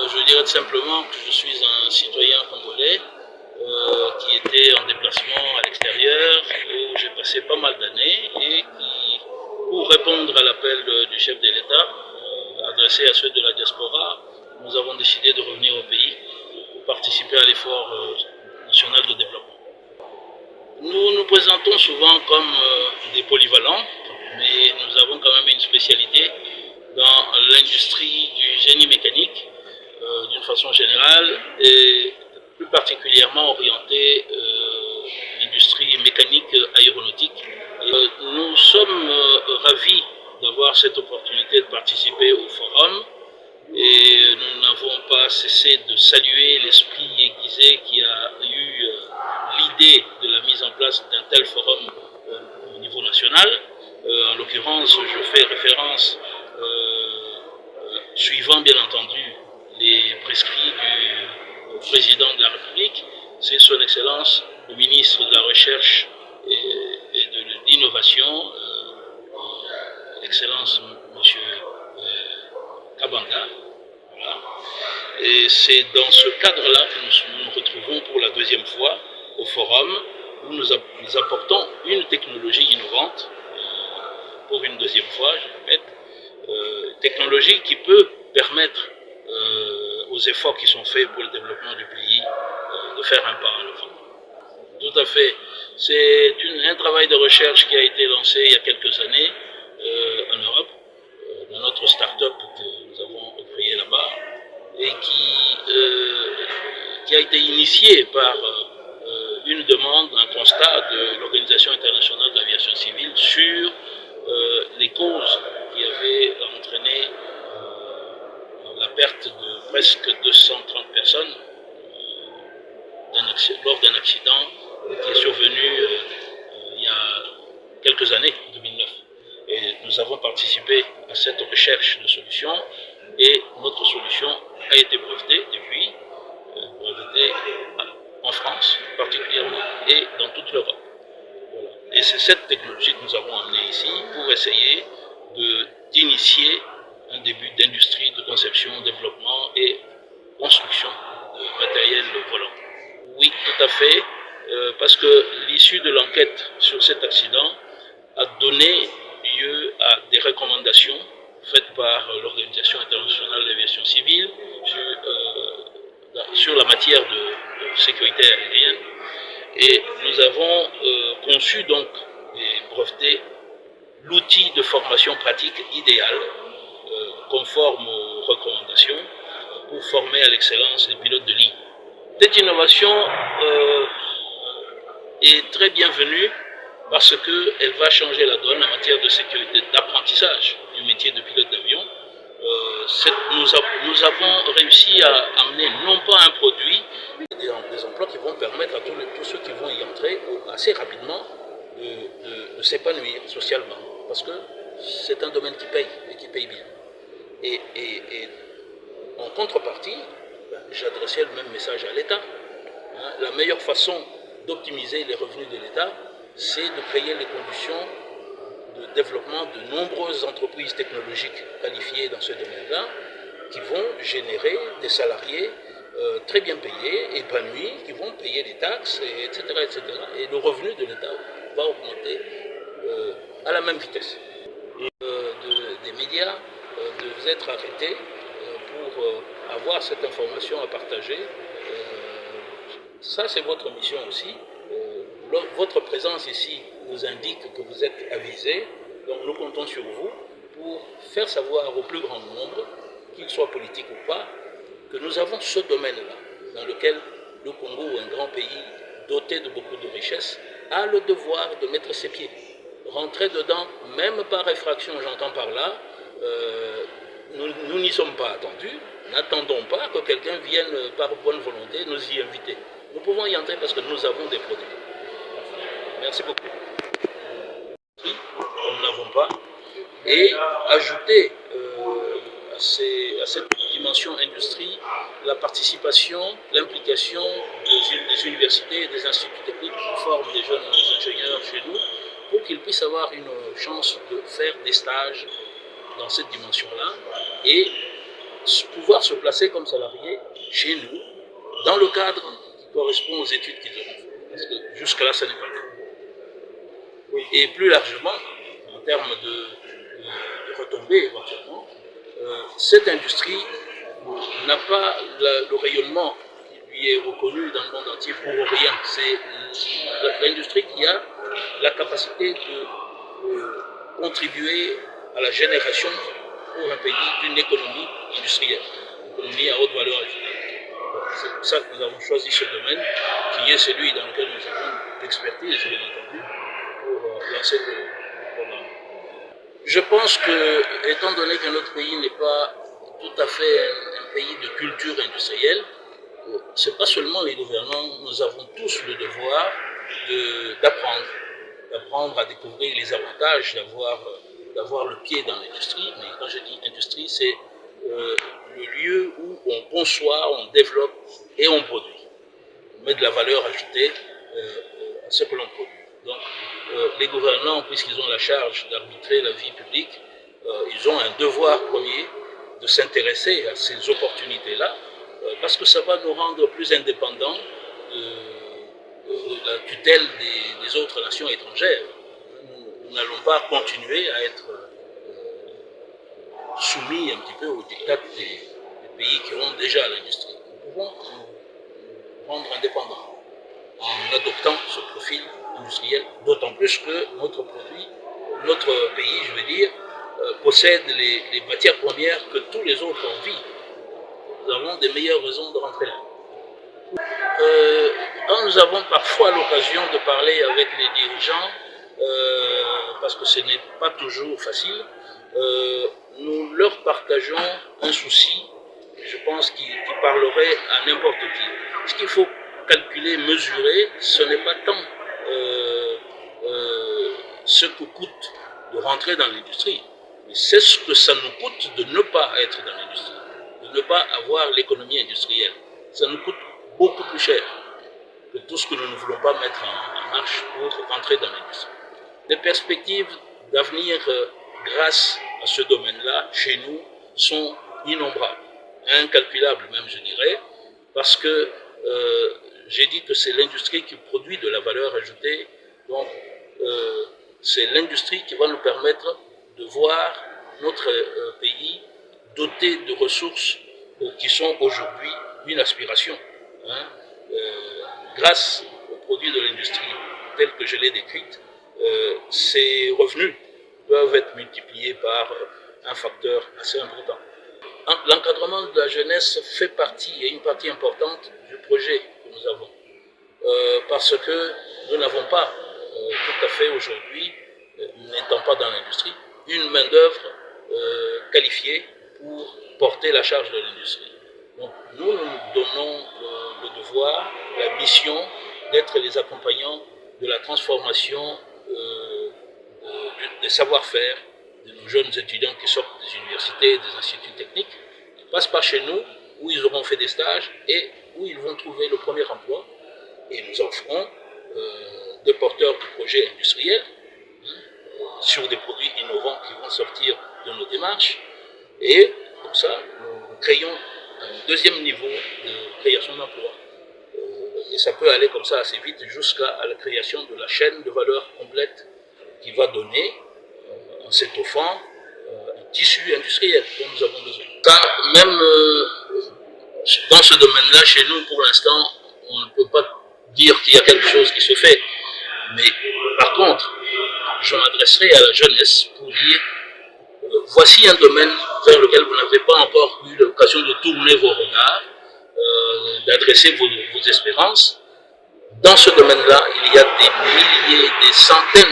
Je dirais tout simplement que je suis un citoyen congolais qui était en déplacement à l'extérieur, où j'ai passé pas mal d'années et qui, pour répondre à l'appel du chef de l'État adressé à ceux de la diaspora, nous avons décidé de revenir au pays pour participer à l'effort national de développement. Nous nous présentons souvent comme des polyvalents, mais nous avons quand même une spécialité dans l'industrie du génie mécanique d'une façon générale et plus particulièrement orientée l'industrie mécanique aéronautique. Nous sommes ravis d'avoir cette opportunité de participer au forum et nous n'avons pas cessé de saluer l'esprit aiguisé qui a eu l'idée de la mise en place d'un tel forum au niveau national. En l'occurrence, je fais référence, suivant bien entendu les prescrits du président de la République, c'est son Excellence le ministre de la Recherche et de l'Innovation, Excellence M. Kabanda. Voilà. Et c'est dans ce cadre-là que nous nous retrouvons pour la deuxième fois au forum, où nous apportons une technologie innovante, pour une deuxième fois, je répète, technologie qui peut permettre aux efforts qui sont faits pour le développement du pays de faire un pas en avant. Tout à fait. C'est un travail de recherche qui a été lancé il y a quelques années en Europe, dans notre start-up que nous avons créé là-bas, et qui a été initié par une demande, un constat de l'Organisation internationale de l'aviation civile sur les causes qui avaient entraîné la perte de presque 230 personnes lors d'un accident qui est survenu il y a quelques années, en 2009. Et nous avons participé à cette recherche de solutions et notre solution a été brevetée depuis, brevetée en France particulièrement et dans toute l'Europe. Voilà. Et c'est cette technologie que nous avons amenée ici pour essayer d'initier un début d'industrie de conception, développement et construction de matériel volant. Oui, tout à fait, parce que l'issue de l'enquête sur cet accident a donné lieu à des recommandations faites par l'Organisation internationale de l'aviation civile sur la matière de sécurité aérienne. Et nous avons conçu donc et breveté l'outil de formation pratique idéal, conforme aux recommandations, pour former à l'excellence les pilotes de ligne. Cette innovation est très bienvenue parce qu'elle va changer la donne en matière de sécurité, d'apprentissage du métier de pilote d'avion. Nous avons réussi à amener non pas un produit, mais des emplois qui vont permettre à tous ceux qui vont y entrer assez rapidement de s'épanouir socialement. Parce que c'est un domaine qui paye et qui paye bien. Et en contrepartie, j'adressais le même message à l'État. La meilleure façon d'optimiser les revenus de l'État, c'est de créer les conditions de développement de nombreuses entreprises technologiques qualifiées dans ce domaine-là, qui vont générer des salariés très bien payés, épanouis, qui vont payer les taxes, etc., etc. Et le revenu de l'État va augmenter à la même vitesse. Des médias devaient être arrêtés pour avoir cette information à partager. Ça, c'est votre mission aussi. Votre présence ici nous indique que vous êtes avisés, donc nous comptons sur vous pour faire savoir au plus grand nombre, qu'il soit politique ou pas, que nous avons ce domaine-là, dans lequel le Congo, un grand pays doté de beaucoup de richesses, a le devoir de mettre ses pieds. Rentrer dedans, même par effraction, j'entends par là, nous n'y sommes pas attendus, n'attendons pas que quelqu'un vienne par bonne volonté nous y inviter. Nous pouvons y entrer parce que nous avons des produits. Merci beaucoup. Nous n'avons pas. Et ajouter à cette dimension industrie la participation, l'implication des universités et des instituts techniques qui forment des jeunes ingénieurs chez nous pour qu'ils puissent avoir une chance de faire des stages dans cette dimension-là et pouvoir se placer comme salariés chez nous, dans le cadre qui correspond aux études qu'ils auront fait. Parce que jusque-là, ça n'est pas le cas. Oui. Et plus largement, en termes de retombées éventuellement, cette industrie n'a pas le rayonnement qui lui est reconnu dans le monde entier pour rien. C'est l'industrie qui a la capacité de contribuer à la génération pour un pays d'une économie industrielle, une économie à haute valeur ajoutée. C'est pour ça que nous avons choisi ce domaine, qui est celui dans lequel nous avons l'expertise, bien entendu, pour lancer le programme. Je pense que, étant donné que notre pays n'est pas tout à fait un pays de culture industrielle, ce n'est pas seulement les gouvernants, nous avons tous le devoir d'apprendre à découvrir les avantages d'avoir le pied dans l'industrie. Mais quand je dis industrie, c'est le lieu où on conçoit, on développe et on produit. On met de la valeur ajoutée à ce que l'on produit. Donc, les gouvernants, puisqu'ils ont la charge d'arbitrer la vie publique, ils ont un devoir premier de s'intéresser à ces opportunités-là, parce que ça va nous rendre plus indépendants de la tutelle des autres nations étrangères. Nous n'allons pas continuer à être soumis un petit peu aux diktats des pays qui ont déjà l'industrie. Nous pouvons nous rendre indépendants en adoptant ce profil industriel, d'autant plus que notre pays, je veux dire, possède les matières premières que tous les autres envient. Nous avons des meilleures raisons de rentrer là. Quand nous avons parfois l'occasion de parler avec les dirigeants, parce que ce n'est pas toujours facile, nous leur partageons un souci, je pense, qui parlerait à n'importe qui. Ce qu'il faut calculer, mesurer, ce n'est pas tant ce que coûte de rentrer dans l'industrie, mais c'est ce que ça nous coûte de ne pas être dans l'industrie, de ne pas avoir l'économie industrielle. Ça nous coûte beaucoup plus cher que tout ce que nous ne voulons pas mettre en marche pour rentrer dans l'industrie. Les perspectives d'avenir grâce à ce domaine-là, chez nous, sont innombrables, incalculables même, je dirais, parce que j'ai dit que c'est l'industrie qui produit de la valeur ajoutée, donc c'est l'industrie qui va nous permettre de voir notre pays doté de ressources qui sont aujourd'hui une aspiration. Grâce aux produits de l'industrie tels que je l'ai décrite, ces revenus peuvent être multipliés par un facteur assez important. L'encadrement de la jeunesse fait partie, et une partie importante du projet que nous avons, parce que nous n'avons pas tout à fait aujourd'hui, n'étant pas dans l'industrie, une main-d'œuvre qualifiée pour porter la charge de l'industrie. Donc nous donnons le devoir, la mission d'être les accompagnants de la transformation des savoir-faire de nos jeunes étudiants qui sortent des universités, des instituts techniques, qui passent par chez nous, où ils auront fait des stages et où ils vont trouver le premier emploi. Et nous en ferons des porteurs de projets industriels sur des produits innovants qui vont sortir de nos démarches. Et comme ça, nous créons un deuxième niveau de création d'emplois. Et ça peut aller comme ça assez vite jusqu'à la création de la chaîne de valeur complète qui va donner, en s'étoffant, un tissu industriel dont nous avons besoin. Ça, même dans ce domaine-là, chez nous, pour l'instant, on ne peut pas dire qu'il y a quelque chose qui se fait. Mais par contre, je m'adresserai à la jeunesse pour dire voici un domaine vers lequel vous n'avez pas encore eu l'occasion de tourner vos regards, d'adresser vos espérances. Dans ce domaine-là, il y a des milliers, des centaines